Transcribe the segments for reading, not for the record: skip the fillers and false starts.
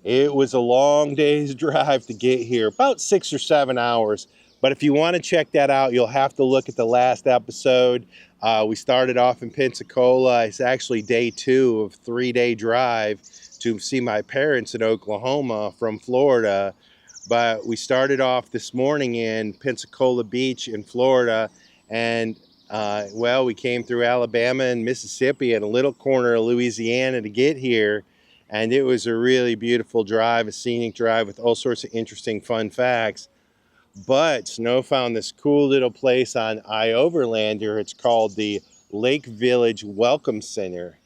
It was a long day's drive to get here, about 6 or 7 hours. But if you want to check that out, you'll have to look at the last episode. We started off in Pensacola. It's actually day 2 of 3-day drive to see my parents in Oklahoma from Florida. But we started off this morning in Pensacola Beach in Florida, and well, we came through Alabama and Mississippi and a little corner of Louisiana to get here. And it was a really beautiful drive, a scenic drive with all sorts of interesting fun facts. But Snow found this cool little place on iOverlander. It's called the Lake Village Welcome Center.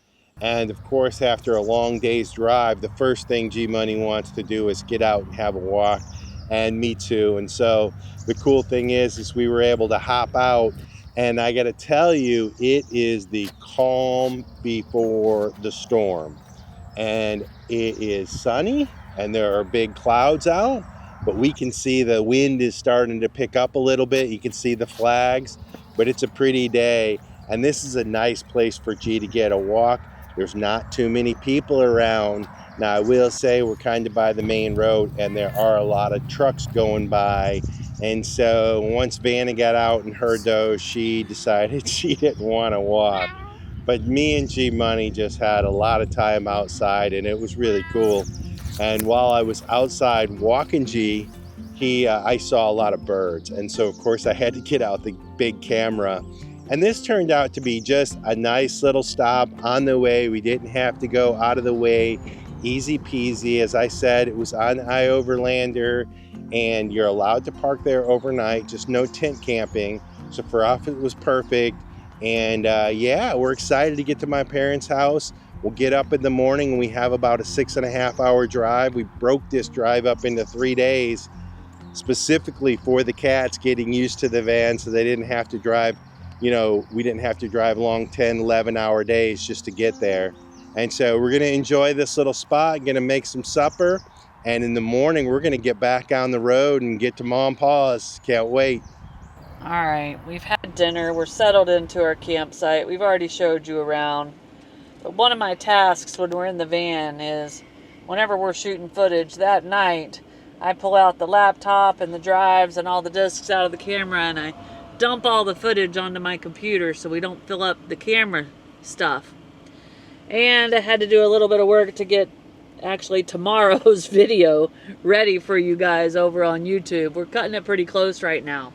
And of course, after a long day's drive, the first thing G Money wants to do is get out and have a walk. And me too. And so the cool thing is we were able to hop out. And I got to tell you, it is the calm before the storm. And it is sunny and there are big clouds out, but we can see the wind is starting to pick up a little bit. You can see the flags, but it's a pretty day, and this is a nice place for G to get a walk. There's not too many people around. Now I will say we're kind of by the main road and there are a lot of trucks going by, and so once Vanna got out and heard those, she decided she didn't want to walk. But me and G Money just had a lot of time outside, and it was really cool. And while I was outside walking G, I saw a lot of birds. And so, of course, I had to get out the big camera. And this turned out to be just a nice little stop on the way. We didn't have to go out of the way. Easy peasy. As I said, it was on iOverlander, and you're allowed to park there overnight, just no tent camping. So for us, it was perfect. And yeah, we're excited to get to my parents' house. We'll get up in the morning and we have about a 6.5 hour drive. We broke this drive up into 3 days specifically for the cats getting used to the van, so they didn't have to drive, we didn't have to drive long 10, 11 hour days just to get there. And so we're going to enjoy this little spot, going to make some supper. And in the morning, we're going to get back on the road and get to Mom and Pa's. Can't wait. All right, we've had dinner. We're settled into our campsite. We've already showed you around. But one of my tasks when we're in the van is whenever we're shooting footage that night, I pull out the laptop and the drives and all the discs out of the camera, and I dump all the footage onto my computer so we don't fill up the camera stuff. And I had to do a little bit of work to get actually tomorrow's video ready for you guys over on YouTube. We're cutting it pretty close right now.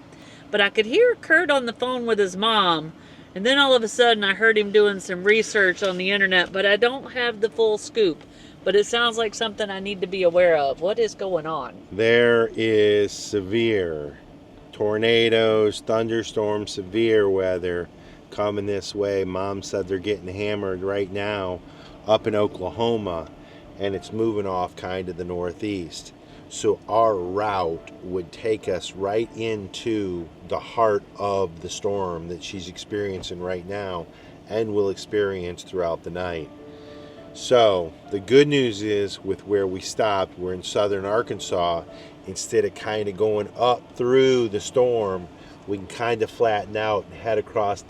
But I could hear Curt on the phone with his mom, and then all of a sudden I heard him doing some research on the internet, but I don't have the full scoop. But it sounds like something I need to be aware of. What is going on? There is severe tornadoes, thunderstorms, severe weather coming this way. Mom said they're getting hammered right now up in Oklahoma, and it's moving off kind of the northeast. So our route would take us right into the heart of the storm that she's experiencing right now and will experience throughout the night. So the good news is, with where we stopped, we're in southern Arkansas. Instead of kind of going up through the storm, we can kind of flatten out and head across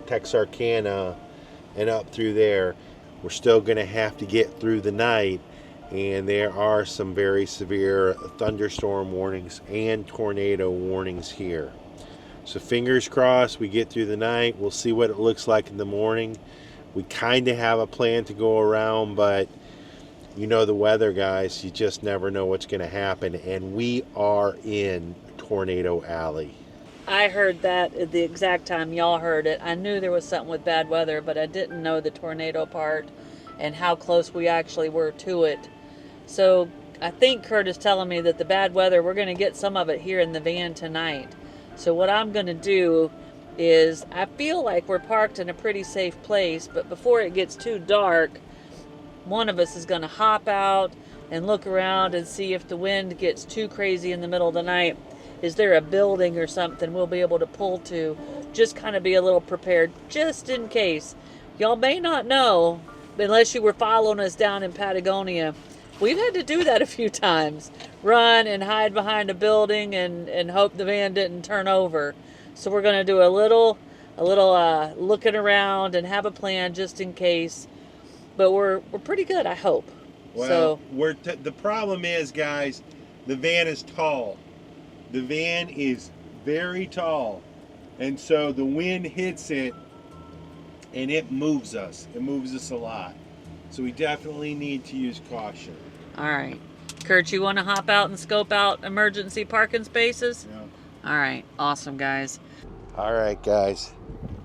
Texarkana and up through there. We're still going to have to get through the night, and there are some very severe thunderstorm warnings and tornado warnings here. So fingers crossed we get through the night. We'll see what it looks like in the morning. We kind of have a plan to go around, but you know the weather, guys. You just never know what's going to happen. And we are in Tornado Alley. I heard that at the exact time y'all heard it. I knew there was something with bad weather, but I didn't know the tornado part and how close we actually were to it. So I think Curt is telling me that the bad weather, we're going to get some of it here in the van tonight. So what I'm going to do is, I feel like we're parked in a pretty safe place, but before it gets too dark, one of us is going to hop out and look around and see if the wind gets too crazy in the middle of the night. Is there a building or something we'll be able to pull to? Just kind of be a little prepared, just in case. Y'all may not know, unless you were following us down in Patagonia, we've had to do that a few times. Run and hide behind a building and hope the van didn't turn over. So we're going to do a little looking around and have a plan just in case. But we're pretty good, I hope. Well, the problem is, guys, the van is tall. The van is very tall. And so the wind hits it and it moves us. It moves us a lot. So we definitely need to use caution. All right. Curt, you want to hop out and scope out emergency parking spaces? Yeah. All right. Awesome, guys. All right, guys.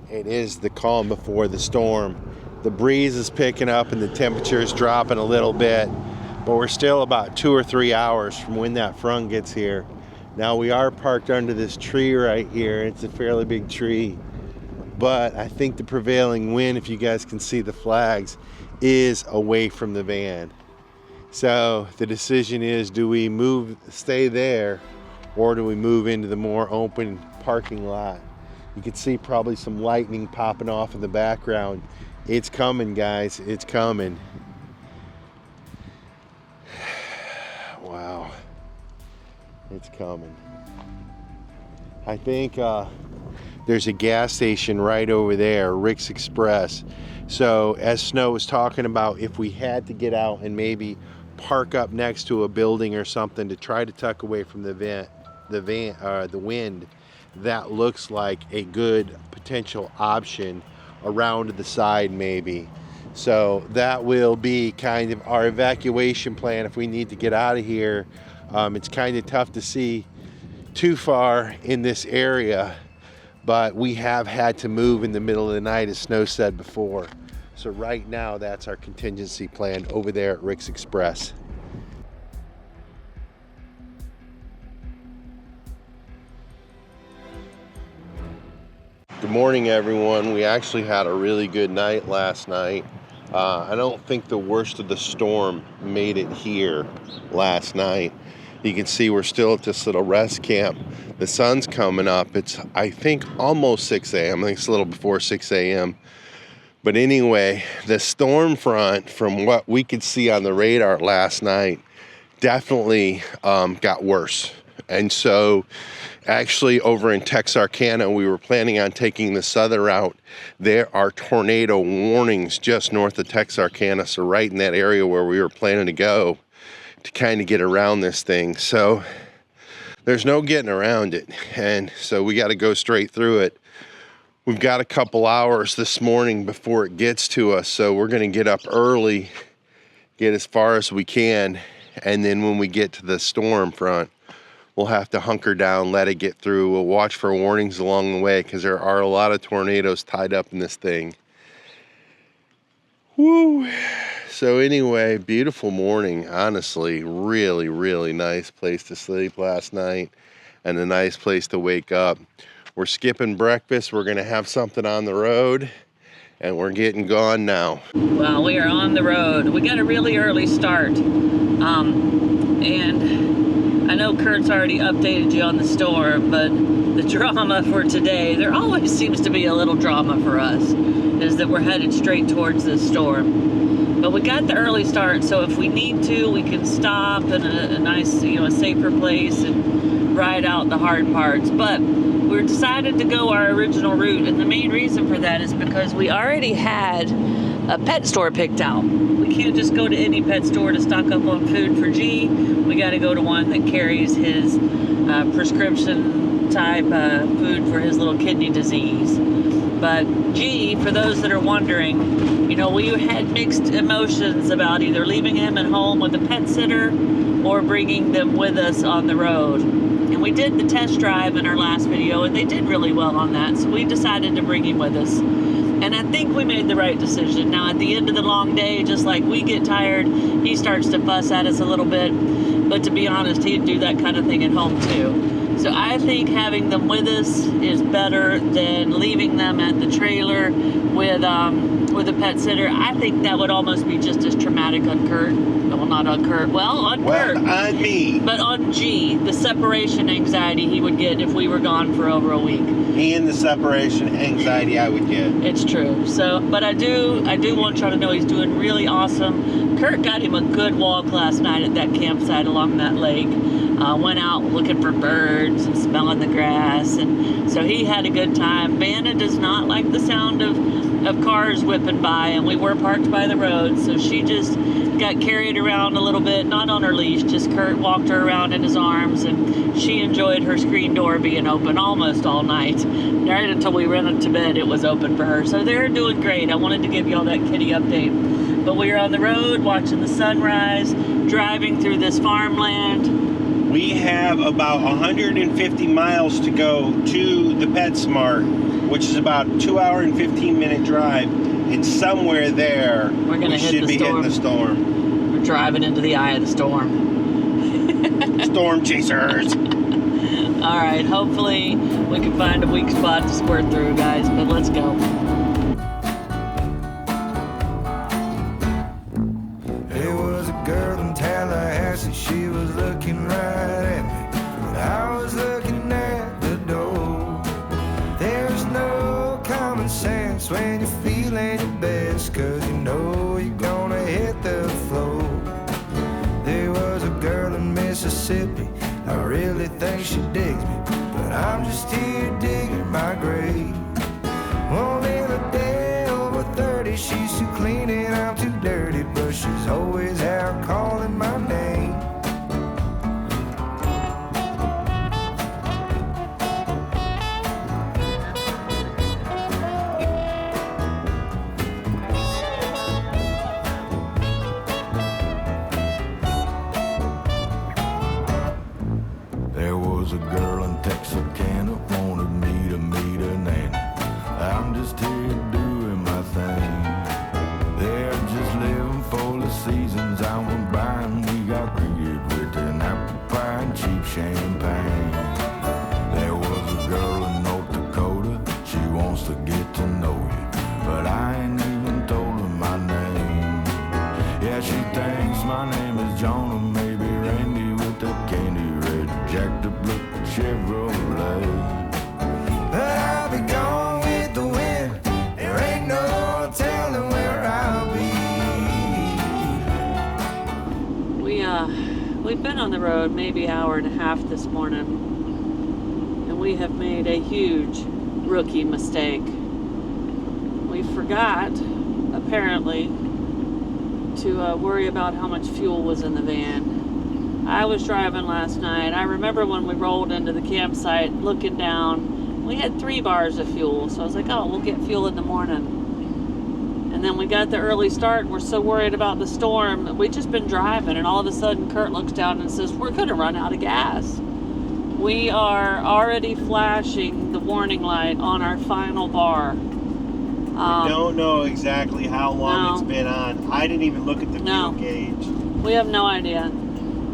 It is the calm before the storm. The breeze is picking up and the temperature is dropping a little bit, but we're still about 2 or 3 hours from when that front gets here. Now we are parked under this tree right here. It's a fairly big tree, but I think the prevailing wind, if you guys can see the flags, is away from the van. So the decision is, do we stay there, or do we move into the more open parking lot? You can see probably some lightning popping off in the background. It's coming, guys. It's coming. Wow. It's coming. I think there's a gas station right over there, Rick's Express. So as Snow was talking about, if we had to get out and maybe park up next to a building or something to try to tuck away from the wind, that looks like a good potential option around to the side maybe. So that will be kind of our evacuation plan if we need to get out of here. It's kind of tough to see too far in this area, but we have had to move in the middle of the night, as Snow said before. So right now, that's our contingency plan over there at Rick's Express. Good morning, everyone. We actually had a really good night last night. I don't think the worst of the storm made it here last night. You can see we're still at this little rest camp. The sun's coming up. It's, I think, almost 6 a.m. I think it's a little before 6 a.m. But anyway, the storm front, from what we could see on the radar last night, definitely got worse. And so actually over in Texarkana, we were planning on taking the southern route. There are tornado warnings just north of Texarkana, so right in that area where we were planning to go to kind of get around this thing. So there's no getting around it, and so we got to go straight through it. We've got a couple hours this morning before it gets to us, so we're going to get up early, get as far as we can, and then when we get to the storm front, we'll have to hunker down, let it get through. We'll watch for warnings along the way because there are a lot of tornadoes tied up in this thing. Woo! So anyway, beautiful morning. Honestly, really, really nice place to sleep last night and a nice place to wake up. We're skipping breakfast. We're going to have something on the road, and we're getting gone now. Well, we are on the road. We got a really early start. And I know Curt's already updated you on the storm, but the drama for today, there always seems to be a little drama for us, is that we're headed straight towards this storm. But we got the early start, so if we need to, we can stop in a nice, a safer place and ride out the hard parts. But we decided to go our original route, and the main reason for that is because we already had a pet store picked out. We can't just go to any pet store to stock up on food for G. We got to go to one that carries his prescription type food for his little kidney disease. But G, for those that are wondering, we had mixed emotions about either leaving him at home with a pet sitter or bringing them with us on the road. And we did the test drive in our last video, and they did really well on that, so we decided to bring him with us. And I think we made the right decision. Now, at the end of the long day, just like we get tired, he starts to fuss at us a little bit. But to be honest, he'd do that kind of thing at home too. So I think having them with us is better than leaving them at the trailer with a pet sitter. I think that would almost be just as traumatic on Curt. Well, not on Curt. Well, on Curt. On me. But on G, the separation anxiety he would get if we were gone for over a week. And the separation anxiety I would get. It's true. So, but I do want y'all to know he's doing really awesome. Curt got him a good walk last night at that campsite along that lake. Went out looking for birds and smelling the grass, and so he had a good time. Vanna does not like the sound of cars whipping by, and we were parked by the road, so she just got carried around a little bit, not on her leash, just Curt walked her around in his arms, and she enjoyed her screen door being open almost all night. Right until we went to bed, it was open for her. So they're doing great. I wanted to give y'all that kitty update. But we are on the road watching the sunrise, driving through this farmland. We have about 150 miles to go to the PetSmart, which is about a 2-hour and 15-minute drive. And somewhere there, We're gonna we hit should the be storm. hitting the storm. We're driving into the eye of the storm. Storm chasers. All right, hopefully we can find a weak spot to squirt through, guys, but let's go. There was a girl in Tallahassee, she was looking right at me, but I was looking at the door. There's no common sense when you're feeling your best, 'cause you know you're gonna hit the floor. There was a girl in Mississippi, I really think she digs me, but I'm just here digging my grave. Won't live a day over 30, she's too clean and I'm too dirty, but she's always out calling my name. There was a girl in Texarkana wanted me to meet her nanny. I'm just here doing my thing. They're just living for the seasons I went by, and we got greeted with an apple pie and cheap champagne. There was a girl in North Dakota, she wants to get to know you, but I ain't even told her my name. Yeah, she thinks my name is John, or maybe Randy with that candy red jacked up look Chevrolet. But I'll be gone with the wind, there ain't no telling where I'll be. We've been on the road maybe an hour and a half this morning, and we have made a huge rookie mistake. We forgot, apparently, to worry about how much fuel was in the van. I was driving last night. I remember when we rolled into the campsite, looking down, we had 3 bars of fuel. So I was like, oh, we'll get fuel in the morning. And then we got the early start, and we're so worried about the storm. We've just been driving, and all of a sudden Curt looks down and says, we're going to run out of gas. We are already flashing the warning light on our final bar. I don't know exactly how long No. it's been on. I didn't even look at the No. fuel gauge. We have no idea.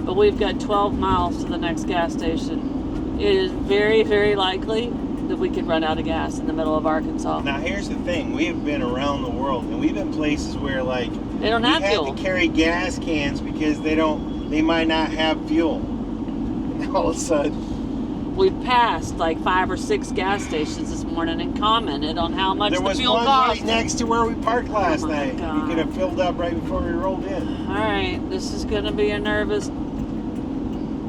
But we've got 12 miles to the next gas station. It is very, very likely that we could run out of gas in the middle of Arkansas. Now here's the thing, we have been around the world, and we've been places where like They don't we have had fuel. to carry gas cans because they might not have fuel. And all of a sudden, We've passed like 5 or 6 gas stations this morning and commented on how much there the was fuel one cost. right next to where we parked last Oh my night. God. We could have filled up right before we rolled in. All right, this is going to be a nervous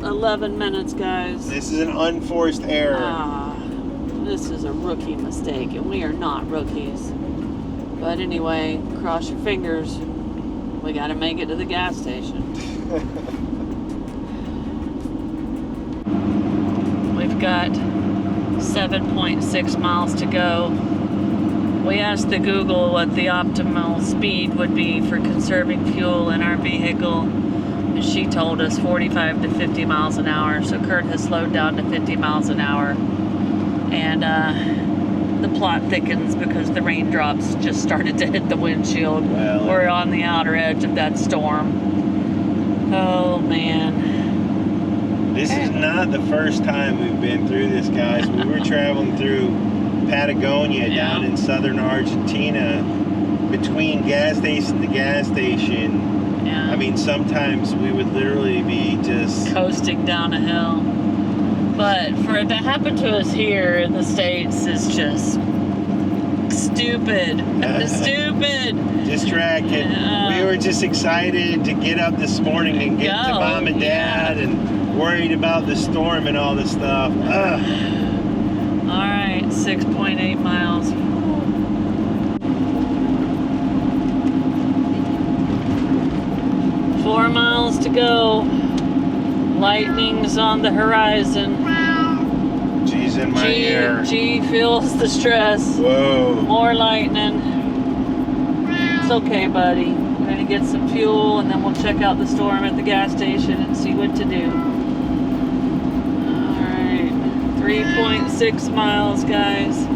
11 minutes, guys. This is an unforced error. This is a rookie mistake, and we are not rookies. But anyway, cross your fingers. We got to make it to the gas station. We've got 7.6 miles to go. We asked the Google what the optimal speed would be for conserving fuel in our vehicle, and she told us 45 to 50 miles an hour. So Curt has slowed down to 50 miles an hour. And the plot thickens because the raindrops just started to hit the windshield. Well, We're on the outer edge of that storm. Oh, man. This is not the first time we've been through this, guys. We were traveling through Patagonia down in southern Argentina, between gas station to gas station. Yeah. I mean, sometimes we would literally be just Coasting down a hill. But for it to happen to us here in the States is just stupid. Stupid. distracted. We were just excited to get up this morning and get to mom and dad and worried about the storm and all this stuff. All right, 6.8 miles. 4 miles to go. Lightning's on the horizon. G's in my ear. G feels the stress. Whoa. More lightning. It's okay, buddy. We're gonna get some fuel and then we'll check out the storm at the gas station and see what to do. Alright. 3.6 miles, guys.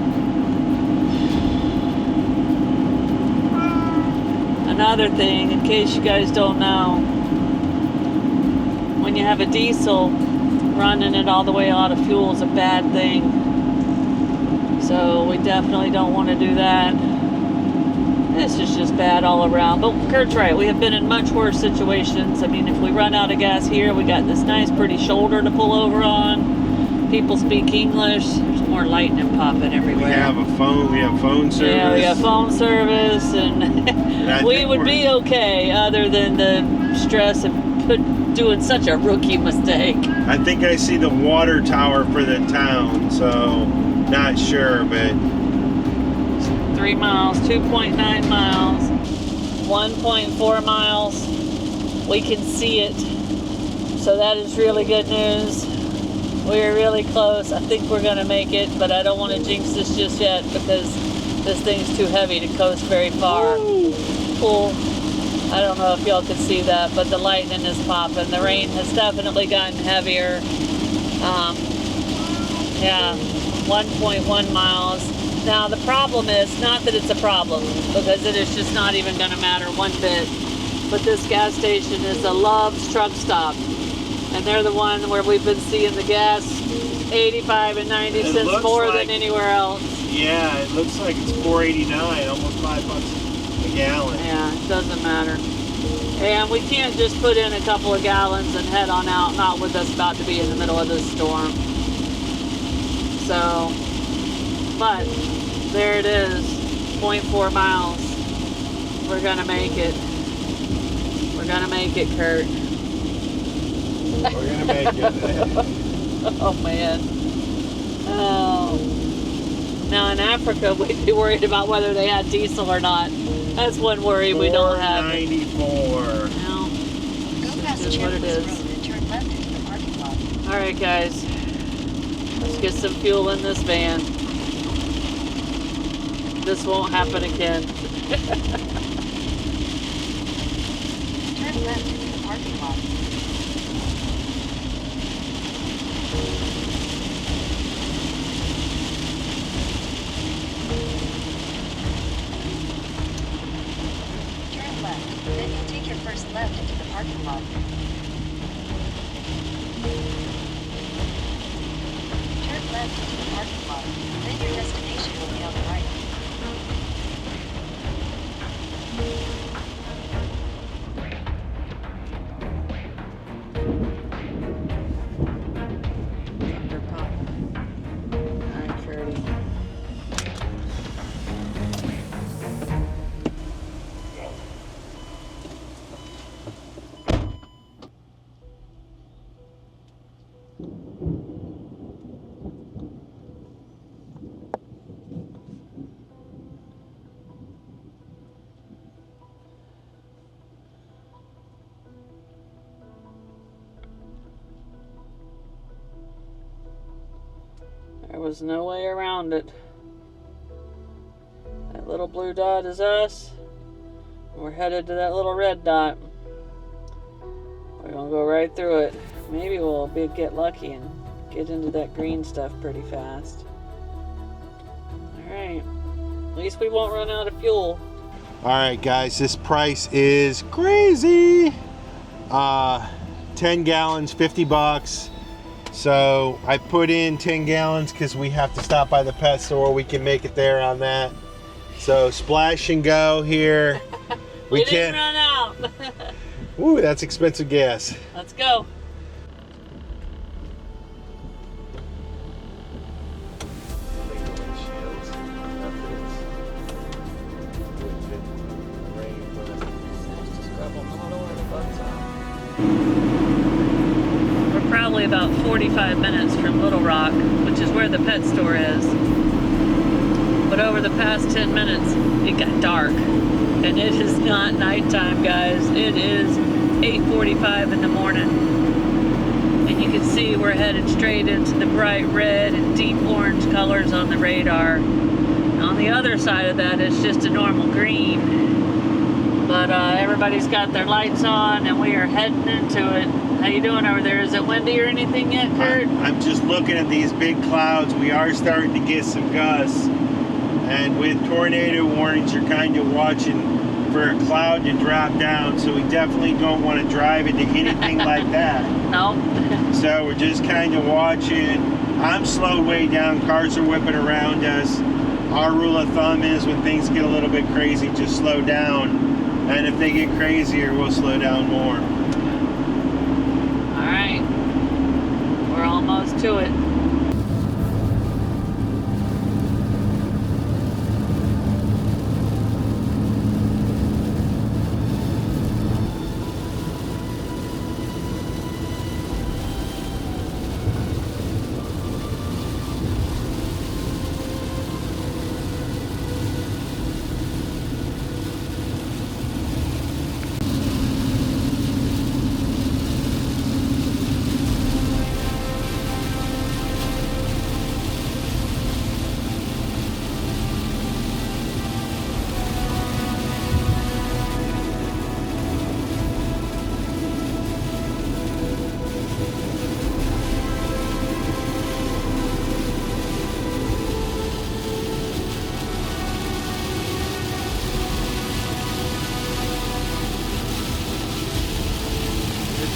Another thing, in case you guys don't know, when you have a diesel, running it all the way out of fuel is a bad thing. So we definitely don't want to do that. This is just bad all around. But Kurt's right, we have been in much worse situations. I mean, if we run out of gas here, we got this nice pretty shoulder to pull over on. People speak English. There's more lightning popping everywhere. We have phone service. Yeah, we got phone service, and we would be okay other than the stress of doing such a rookie mistake. I think I see the water tower for the town, so not sure, but 3 miles, 2.9 miles, 1.4 miles. We can see it, so that is really good news. We're really close. I think we're gonna make it, but I don't want to jinx this just yet because this thing's too heavy to coast very far. Cool. I don't know if y'all could see that, but the lightning is popping. The rain has definitely gotten heavier. Yeah, 1.1 miles. Now the problem is, not that it's a problem, because it is just not even gonna matter one bit, but this gas station is a Love's truck stop. And they're the one where we've been seeing the gas 85 and 90 cents more than anywhere else. Yeah, it looks like it's $4.89, almost $5 a gallon. Yeah, it doesn't matter. And we can't just put in a couple of gallons and head on out, not with us about to be in the middle of this storm. So, but there it is, 0.4 miles. We're gonna make it. We're gonna make it, Kurt. We're gonna make it. Oh man. Oh. Now in Africa, we'd be worried about whether they had diesel or not. That's one worry we don't have. 4.94. No. This is what it is. Turn left into the parking lot. All right, guys. Let's get some fuel in this van. This won't happen again. Turn left into the parking lot. Turn left, then you'll take your first left into the parking lot. Turn left into the parking lot, then your destination will be on the right. Thunder pop. All right, Curdy. There was no way around it. That little blue dot is us. We're headed to that little red dot. We're gonna go right through it. Maybe we'll get lucky and get into that green stuff pretty fast. Alright. At least we won't run out of fuel. All right, guys, this price is crazy. 10 gallons, $50. So I put in 10 gallons because we have to stop by the pet store. We can make it there on that. So splash and go here. We didn't run out. Ooh, that's expensive gas. Let's go. We're probably about 45 minutes from Little Rock, which is where the pet store is. But over the past 10 minutes, it got dark. And it is not nighttime, guys. It is 8:45 in the morning. And you can see we're headed straight into the bright red and deep orange colors on the radar. On the other side of that is just a normal green. But everybody's got their lights on and we are heading into it. How you doing over there? Is it windy or anything yet, Curt? I'm just looking at these big clouds. We are starting to get some gusts. And with tornado warnings, you're kind of watching for a cloud to drop down. So we definitely don't want to drive into anything like that. No. So we're just kind of watching. I'm slowed way down. Cars are whipping around us. Our rule of thumb is when things get a little bit crazy, just slow down. And if they get crazier, we'll slow down more. All right. We're almost to it.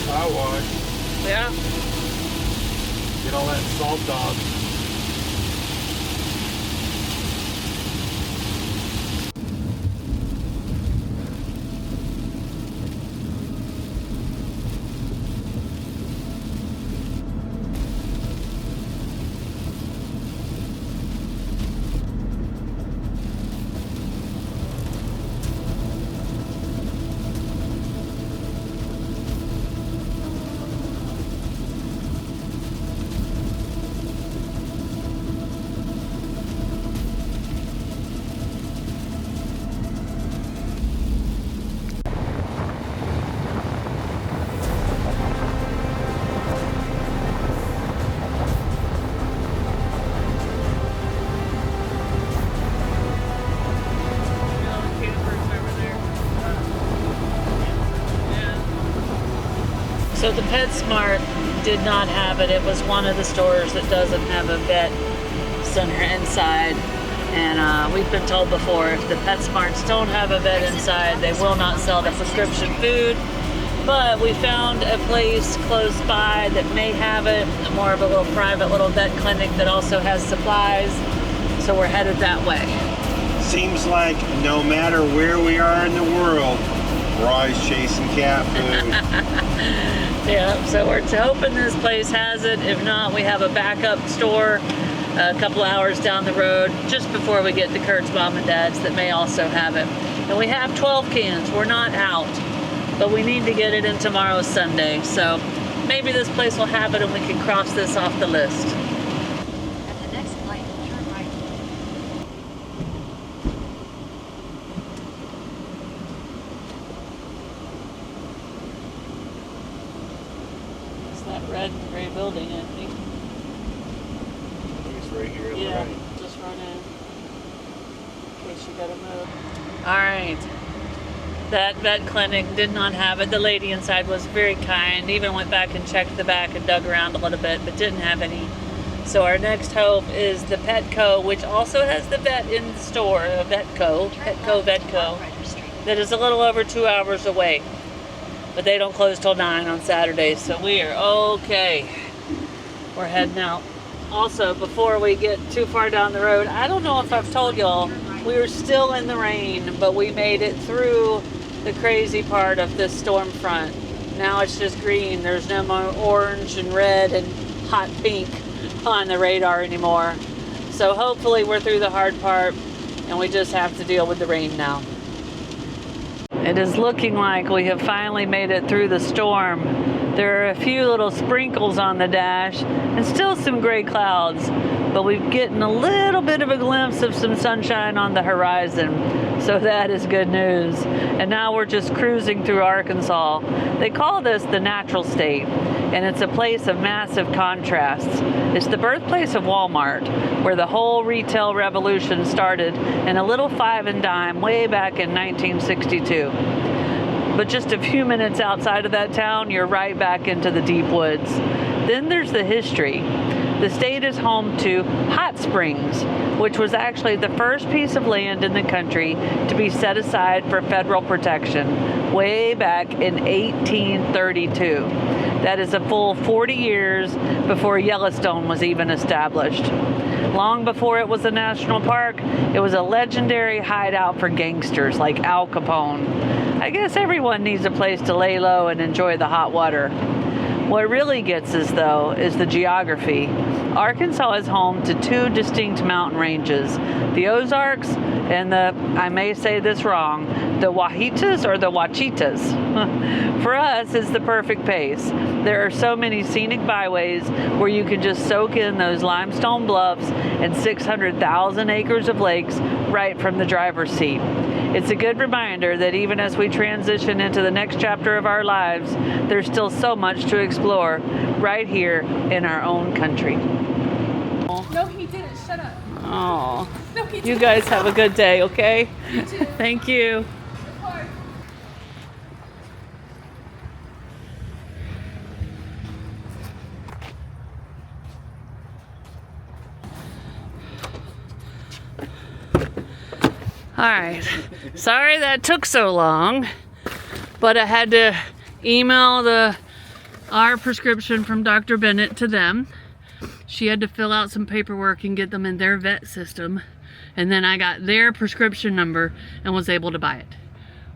Car wash. Yeah. Get all that salt off. So the PetSmart did not have it. It was one of the stores that doesn't have a vet center inside. And we've been told before, if the PetSmarts don't have a vet inside, they will not sell the prescription food. But we found a place close by that may have it, more of a little private little vet clinic that also has supplies. So we're headed that way. Seems like no matter where we are in the world, we're always chasing cat food. Yeah, so we're hoping this place has it. If not, we have a backup store a couple hours down the road, just before we get to Curt's mom and dad's, that may also have it. And we have 12 cans. We're not out, but we need to get it in tomorrow's Sunday. So maybe this place will have it and we can cross this off the list. At the next light, turn right. It's that red and gray building, I think. It's right here. Yeah, just run in case you gotta move. All right. That vet clinic did not have it. The lady inside was very kind. Even went back and checked the back and dug around a little bit, but didn't have any. So our next hope is the Petco, which also has the vet in the store, Vetco, that is a little over 2 hours away. But they don't close till 9 on Saturdays, so we are okay. We're heading out. Also, before we get too far down the road, I don't know if I've told y'all, we were still in the rain, but we made it through the crazy part of this storm front. Now it's just green. There's no more orange and red and hot pink on the radar anymore. So hopefully we're through the hard part and we just have to deal with the rain now. It is looking like we have finally made it through the storm. There are a few little sprinkles on the dash and still some gray clouds, but we've getting a little bit of a glimpse of some sunshine on the horizon. So that is good news. And now we're just cruising through Arkansas. They call this the natural state, and it's a place of massive contrasts. It's the birthplace of Walmart, where the whole retail revolution started in a little 5 and dime way back in 1962. But just a few minutes outside of that town, you're right back into the deep woods. Then there's the history. The state is home to Hot Springs, which was actually the first piece of land in the country to be set aside for federal protection way back in 1832. That is a full 40 years before Yellowstone was even established. Long before it was a national park, it was a legendary hideout for gangsters like Al Capone. I guess everyone needs a place to lay low and enjoy the hot water. What really gets us, though, is the geography. Arkansas is home to 2 distinct mountain ranges, the Ozarks and the, I may say this wrong, the Wahitas or the Wachitas. For us, it's the perfect pace. There are so many scenic byways where you can just soak in those limestone bluffs and 600,000 acres of lakes right from the driver's seat. It's a good reminder that even as we transition into the next chapter of our lives, there's still so much to explore right here in our own country. No, he didn't. Shut up. Oh, No, he you didn't. guys have a good day, okay? You too. Thank you. Bye. All right, sorry that took so long, but I had to email our prescription from Dr. Bennett to them. She had to fill out some paperwork and get them in their vet system, and then I got their prescription number and was able to buy it.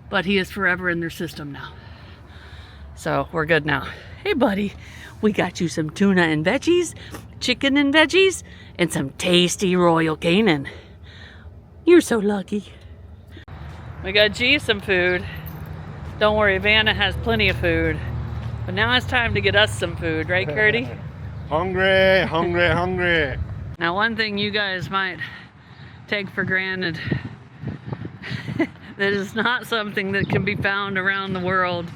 But he is forever in their system now. So we're good now. Hey buddy, we got you some tuna and veggies, chicken and veggies, and some tasty Royal Canin. You're so lucky. We got G some food. Don't worry, Vanna has plenty of food. But now it's time to get us some food, right, Curdy? Hungry, hungry, hungry. Now, one thing you guys might take for granted that is not something that can be found around the world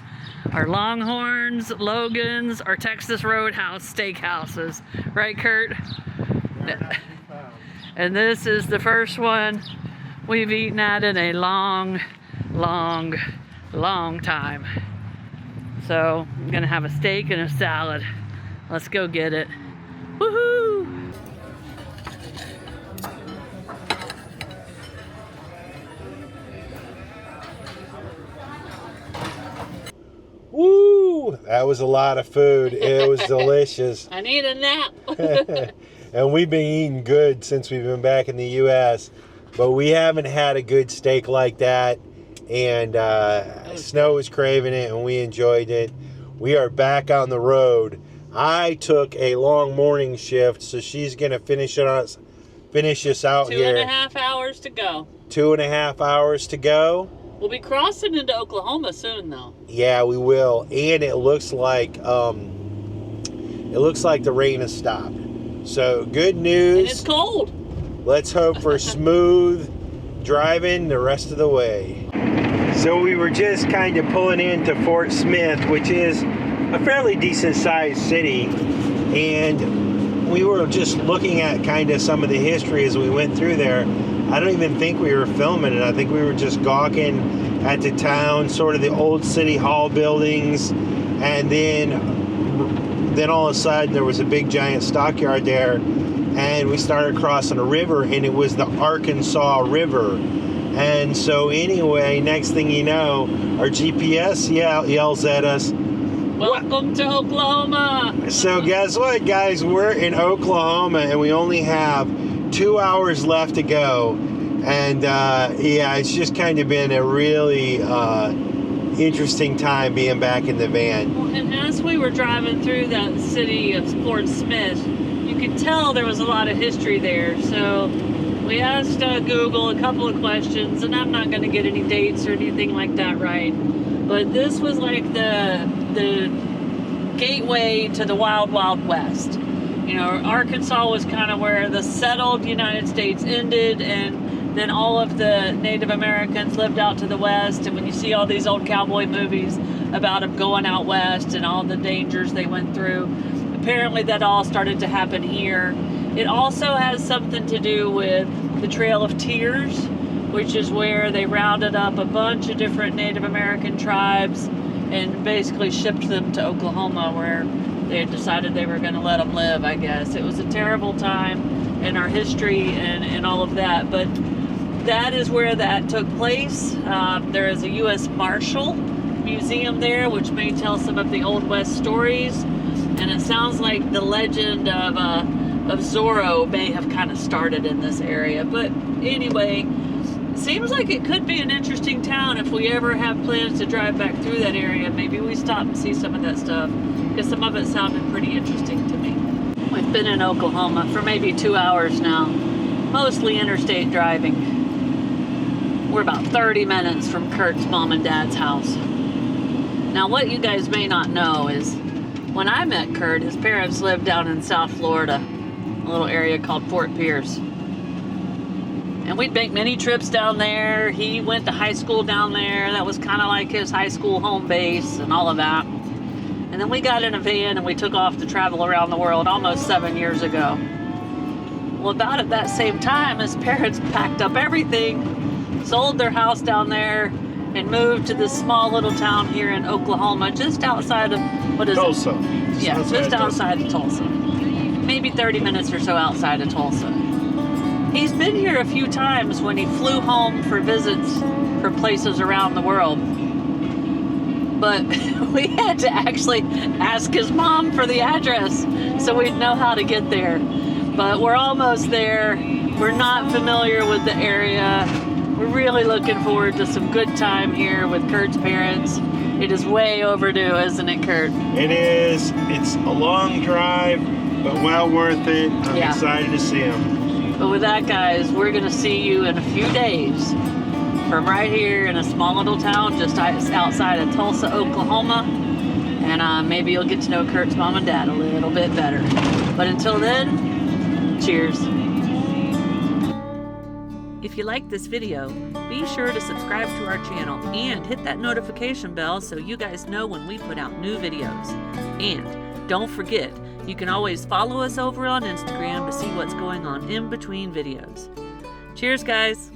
are Longhorns, Logan's, or Texas Roadhouse steakhouses. Right, Curt? And this is the first one we've eaten at in a long, long, long time. So I'm gonna have a steak and a salad. Let's go get it. Woohoo! Woo! That was a lot of food. It was delicious. I need a nap. And we've been eating good since we've been back in the U.S., but we haven't had a good steak like that. And Snow was craving it, and we enjoyed it. We are back on the road. I took a long morning shift, so she's gonna finish us out here. 2.5 hours to go. 2.5 hours to go. We'll be crossing into Oklahoma soon, though. Yeah, we will. And it looks like the rain has stopped. So good news. And it's cold. Let's hope for smooth driving the rest of the way. So we were just kind of pulling into Fort Smith, which is a fairly decent sized city, and we were just looking at kind of some of the history as we went through there. I don't even think we were filming it. I think we were just gawking at the town, sort of the old city hall buildings, and then all of a sudden there was a big giant stockyard there, and we started crossing a river, and it was the Arkansas River. And so anyway, next thing you know, our GPS yells at us, Welcome to Oklahoma. So guess what, guys? We're in Oklahoma, and we only have 2 hours left to go. And yeah, it's just kind of been a really interesting time being back in the van. And as we were driving through that city of Fort Smith, you could tell there was a lot of history there. So we asked Google a couple of questions, and I'm not going to get any dates or anything like that right. But this was like the gateway to the Wild Wild West. You know, Arkansas was kind of where the settled United States ended, and then all of the Native Americans lived out to the west. And when you see all these old cowboy movies about them going out west and all the dangers they went through, apparently that all started to happen here. It also has something to do with the Trail of Tears, which is where they rounded up a bunch of different Native American tribes and basically shipped them to Oklahoma, where they had decided they were going to let them live, I guess. It was a terrible time in our history and all of that, but that is where that took place. There is a U.S. Marshal Museum there, which may tell some of the Old West stories, and it sounds like the legend of Zorro may have kind of started in this area. But anyway, seems like it could be an interesting town if we ever have plans to drive back through that area. Maybe we stop and see some of that stuff, because some of it sounded pretty interesting to me. We've been in Oklahoma for maybe 2 hours now, mostly interstate driving. We're about 30 minutes from Curt's mom and dad's house. Now, what you guys may not know is when I met Curt, his parents lived down in South Florida, a little area called Fort Pierce. And we'd make many trips down there. He went to high school down there. That was kind of like his high school home base and all of that. And then we got in a van and we took off to travel around the world almost 7 years ago. Well, about at that same time, his parents packed up everything, sold their house down there, and moved to this small little town here in Oklahoma, just outside of, what is Tulsa. it? Yeah, just outside of Tulsa. Maybe 30 minutes or so outside of Tulsa. He's been here a few times when he flew home for visits for places around the world. But we had to actually ask his mom for the address so we'd know how to get there. But we're almost there. We're not familiar with the area. We're really looking forward to some good time here with Curt's parents. It is way overdue, isn't it, Curt? It is. It's a long drive, but well worth it. I'm Yeah. excited to see them. But with that, guys, we're going to see you in a few days from right here in a small little town just outside of Tulsa, Oklahoma. And maybe you'll get to know Curt's mom and dad a little bit better. But until then, cheers. If you like this video, be sure to subscribe to our channel and hit that notification bell so you guys know when we put out new videos. And don't forget, you can always follow us over on Instagram to see what's going on in between videos. Cheers, guys!